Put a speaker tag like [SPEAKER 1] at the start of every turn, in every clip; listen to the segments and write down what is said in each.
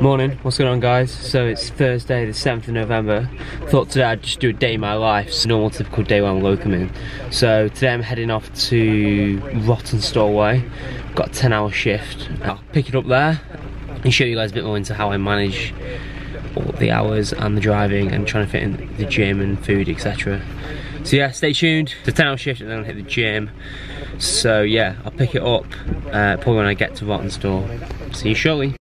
[SPEAKER 1] Morning, what's going on guys? So it's Thursday the 7th of November. Thought today I'd just do a day in my life. It's a normal typical day when I'm locuming. So today I'm heading off to Rawtenstall Way. Got a 10-hour shift. I'll pick it up there and show you guys a bit more into how I manage all the hours and the driving and trying to fit in the gym and food, etc. So yeah, stay tuned. It's a 10-hour shift and then I'll hit the gym. So yeah, I'll pick it up probably when I get to Rawtenstall. See you shortly.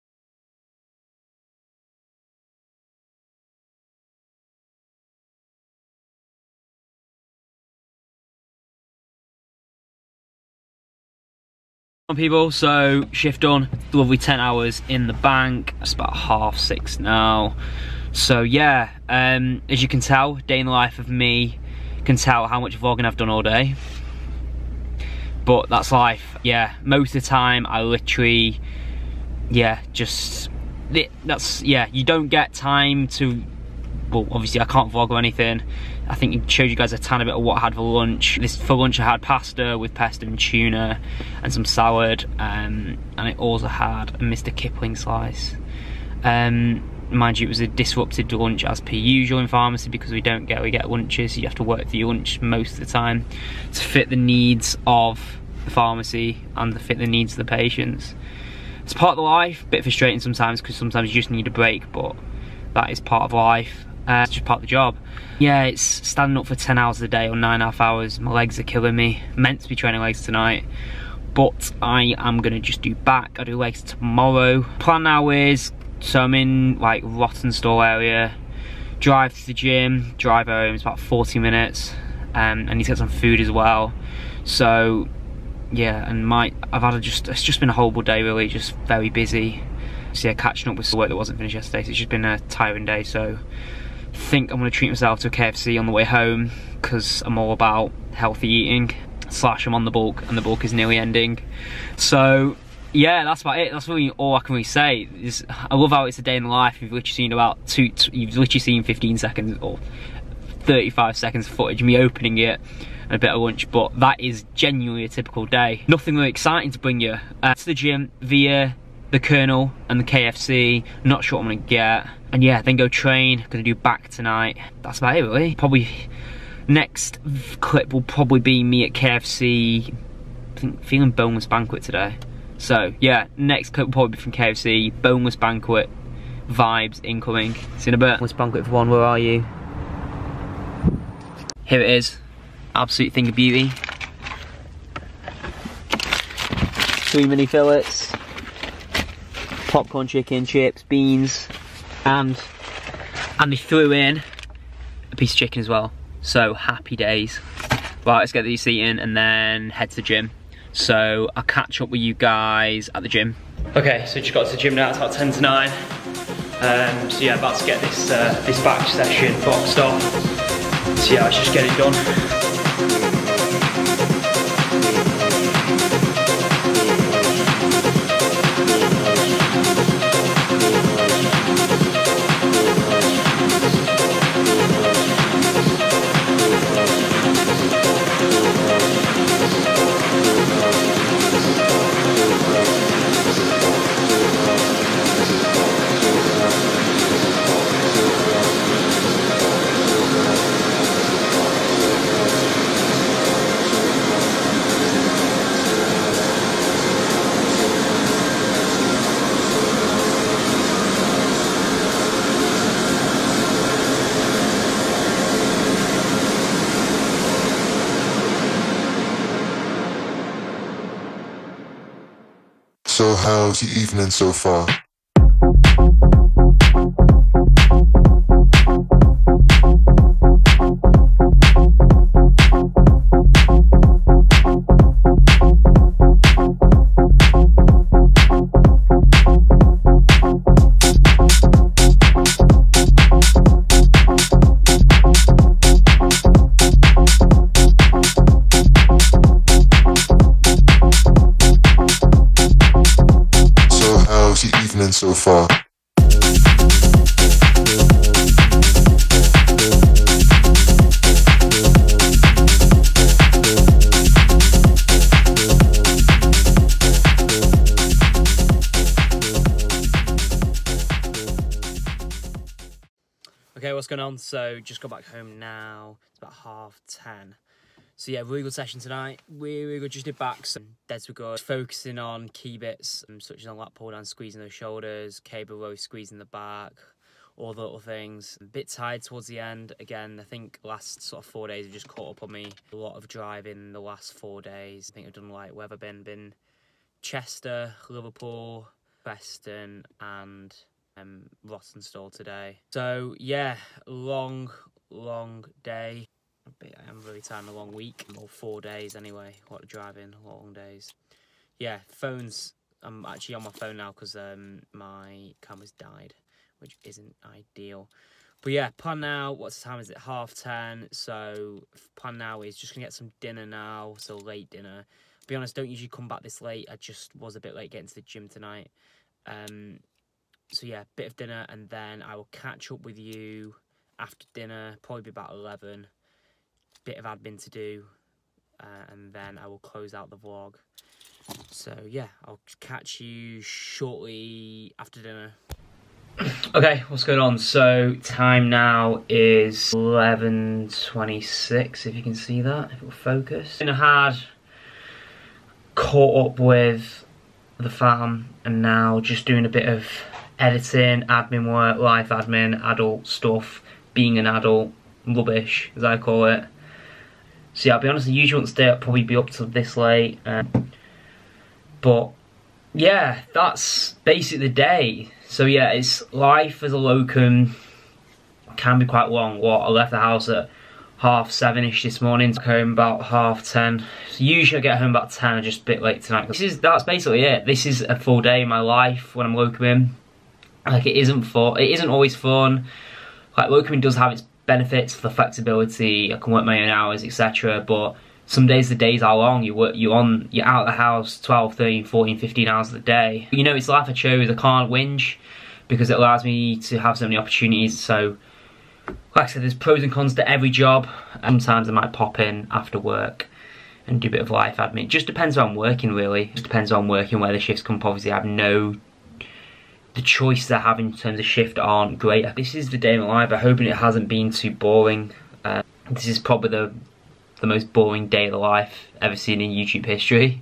[SPEAKER 1] People, so shift done, lovely 10 hours in the bank. It's about 6:30 now. So yeah, as you can tell, day in the life of me, can tell how much vlogging I've done all day. But that's life. Yeah, most of the time I literally, yeah, you don't get time to, well, obviously I can't vlog or anything. I think it showed you guys a tiny bit of what I had for lunch. For lunch I had pasta with pesto and tuna and some salad, and I also had a Mr. Kipling slice. Mind you, it was a disrupted lunch as per usual in pharmacy because we get lunches, so you have to work through your lunch most of the time to fit the needs of the pharmacy and to fit the needs of the patients. It's part of the life, a bit frustrating sometimes because sometimes you just need a break, but that is part of life. It's just part of the job. Yeah, it's standing up for 10 hours a day or 9.5 hours. My legs are killing me. Meant to be training legs tonight, but I am gonna just do back. I do legs tomorrow. Plan now is, so I'm in like Rawtenstall area, drive to the gym, drive home. It's about 40 minutes. I need to get some food as well. So yeah, and it's just been a horrible day really, just very busy. So yeah, catching up with work that wasn't finished yesterday. So it's just been a tiring day. So I think I'm gonna treat myself to a KFC on the way home because I'm all about healthy eating. / I'm on the bulk and the bulk is nearly ending. So yeah, that's about it. That's really all I can really say. I love how it's a day in the life. You've literally seen 15 seconds or 35 seconds of footage, me opening it and a bit of lunch, but that is genuinely a typical day. Nothing really exciting to bring you to the gym via the Colonel and the KFC. Not sure what I'm gonna get, and yeah, then go train. Gonna do back tonight. That's about it really. Probably next clip will probably be me at KFC. I think feeling boneless banquet today. So yeah, next clip will probably be from KFC. Boneless banquet vibes incoming. See you in a bit. Boneless banquet for one. Where are you? Here it is. Absolute thing of beauty. 3 mini fillets, popcorn chicken, chips, beans, and they threw in a piece of chicken as well. So happy days. Right, let's get these eaten and then head to the gym. So I'll catch up with you guys at the gym. Okay, so just got to the gym now. It's about 10 to 9. So yeah, about to get this batch session boxed off. So yeah, let's just get it done.
[SPEAKER 2] So how's your evening so far? So far.
[SPEAKER 1] what's going on? So just got back home now. It's about 10:30. So yeah, really good session tonight. Really good. Just did backs. Deads were good. Focusing on key bits, such as on lat pull down, squeezing those shoulders, cable row, squeezing the back, all the little things. A bit tired towards the end. Again, I think last sort of 4 days have just caught up on me. A lot of driving the last 4 days. I think I've done like where have I been Chester, Liverpool, Preston, and Rothenstall today. So yeah, long day. I am really tired, a long week, or 4 days anyway. A lot of driving, long days. Yeah, phones. I'm actually on my phone now because my camera's died, which isn't ideal. But yeah, plan now. What's the time? Is it 10:30? So plan now is just gonna get some dinner now. So late dinner. Be honest, don't usually come back this late. I just was a bit late getting to the gym tonight. So yeah, bit of dinner, and then I will catch up with you after dinner. Probably be about 11. Bit of admin to do, and then I will close out the vlog. So yeah, I'll catch you shortly after dinner. Okay, what's going on? So time now is 11:26, if you can see that, if it will focus. I had caught up with the farm, and now just doing a bit of editing, admin work, life admin, adult stuff, being an adult, rubbish as I call it. So yeah, I'll be honest, I usually wouldn't stay up, probably be up till this late. But yeah, that's basically the day. So yeah, it's life as a locum can be quite long. I left the house at 7:30ish this morning, got home about 10:30. So usually I get home about 10, just a bit late tonight. That's basically it. This is a full day in my life when I'm locuming. Like, it isn't fun. It isn't always fun. Like, locuming does have its benefits for flexibility. I can work my own hours, etc. But some days the days are long. You're out of the house 12, 13, 14, 15 hours of the day. You know, it's the life I chose. I can't whinge because it allows me to have so many opportunities. So, like I said, there's pros and cons to every job. Sometimes I might pop in after work and do a bit of life admin. It just depends where I'm working, really. It just depends where I'm working, where the shifts come up. Obviously, I have the choices I have in terms of shift aren't great. This is the day of my life. I'm hoping it hasn't been too boring. This is probably the most boring day of the life ever seen in YouTube history.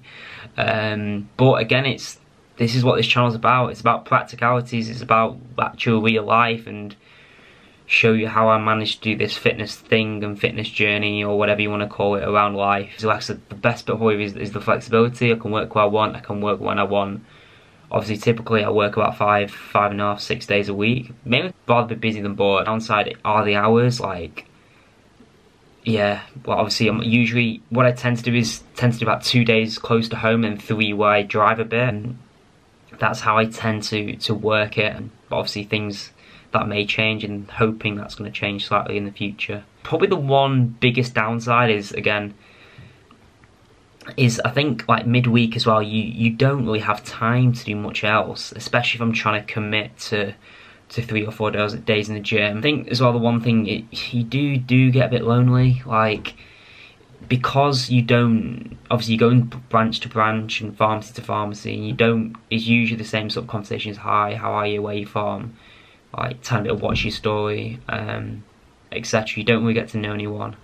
[SPEAKER 1] But again, this is what this channel's about. It's about practicalities. It's about actual real life, and show you how I managed to do this fitness thing and fitness journey, or whatever you want to call it, around life. So like I said, the best bit of it is the flexibility. I can work where I want. I can work when I want. Obviously, typically I work about 5.5, 6 days a week. Maybe rather be busy than bored. Downside are the hours. Like, yeah, well, obviously what I tend to do is do about 2 days close to home and 3 where I drive a bit, and that's how I tend to work it. And obviously things that may change, and hoping that's going to change slightly in the future. Probably the one biggest downside is I think like midweek as well, you don't really have time to do much else, especially if I'm trying to commit to 3 or 4 days in the gym. I think as well, the one thing, you do get a bit lonely, like, because you don't, obviously you go in branch to branch and pharmacy to pharmacy, and it's usually the same sort of conversations. Hi, how are you, where are you from, like, tell me what's your story, etc. You don't really get to know anyone.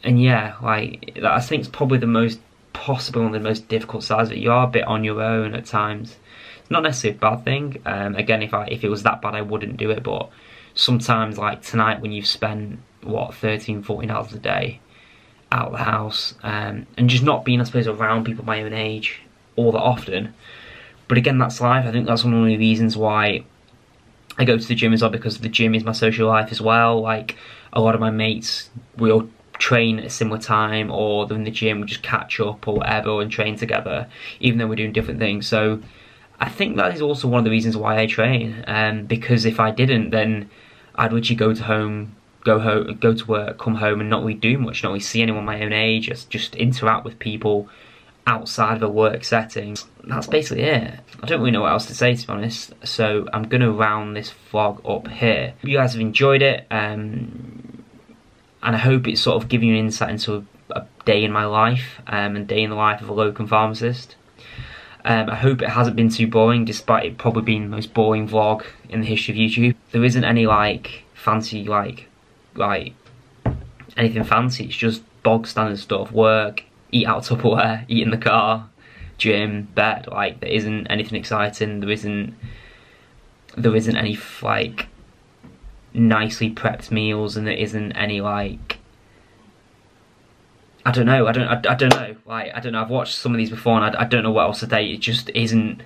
[SPEAKER 1] And yeah, like, I think it's probably the most possible and the most difficult side of it. You are a bit on your own at times. It's not necessarily a bad thing. Again, if it was that bad, I wouldn't do it. But sometimes, like tonight, when you've spent 13, 14 hours a day out of the house, and just not being, I suppose, around people my own age all that often. But again, that's life. I think that's one of the reasons why I go to the gym as well, because the gym is my social life as well. Like, a lot of my mates will train at a similar time, or they're in the gym, we just catch up or whatever and train together, even though we're doing different things. So I think that is also one of the reasons why I train, because if I didn't, then I'd literally go to work, come home and not really do much, not really see anyone my own age, just interact with people outside of a work setting. That's basically it. I don't really know what else to say, to be honest, so I'm going to round this vlog up here. Hope you guys have enjoyed it, and I hope it's sort of giving you an insight into a day in my life, and day in the life of a locum pharmacist. I hope it hasn't been too boring, despite it probably being the most boring vlog in the history of YouTube. There isn't any like fancy like anything fancy. It's just bog standard stuff: work, eat out Tupperware, eat in the car, gym, bed. Like there isn't anything exciting. There isn't any like nicely prepped meals, and there isn't any like I don't know. Like I don't know. I've watched some of these before, and I don't know what else to say. It just isn't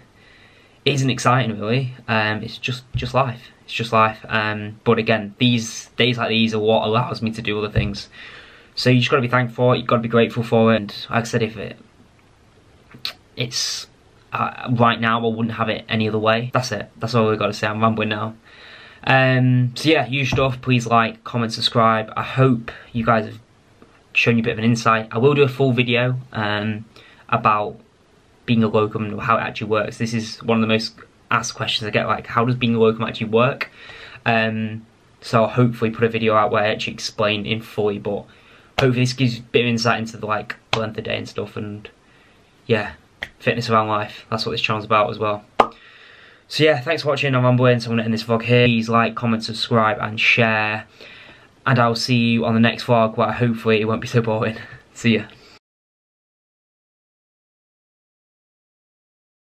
[SPEAKER 1] exciting really. It's just life. It's just life. But again, these days like these are what allows me to do other things. So you just got to be thankful for it. You've got to be grateful for it. And like I said, if it's right now, I wouldn't have it any other way. That's it. That's all we've got to say. I'm rambling now. So yeah, usual stuff. Please like, comment, subscribe. I hope you guys have shown you a bit of an insight. I will do a full video about being a locum and how it actually works. This is one of the most asked questions I get, like how does being a locum actually work? So I'll hopefully put a video out where I actually explain in fully, but hopefully this gives you a bit of insight into the like length of day and stuff, and yeah, fitness around life. That's what this channel's about as well. So yeah, thanks for watching. I'm rambling, so I'm gonna end this vlog here. Please like, comment, subscribe and share, and I'll see you on the next vlog where hopefully it won't be so boring. See ya.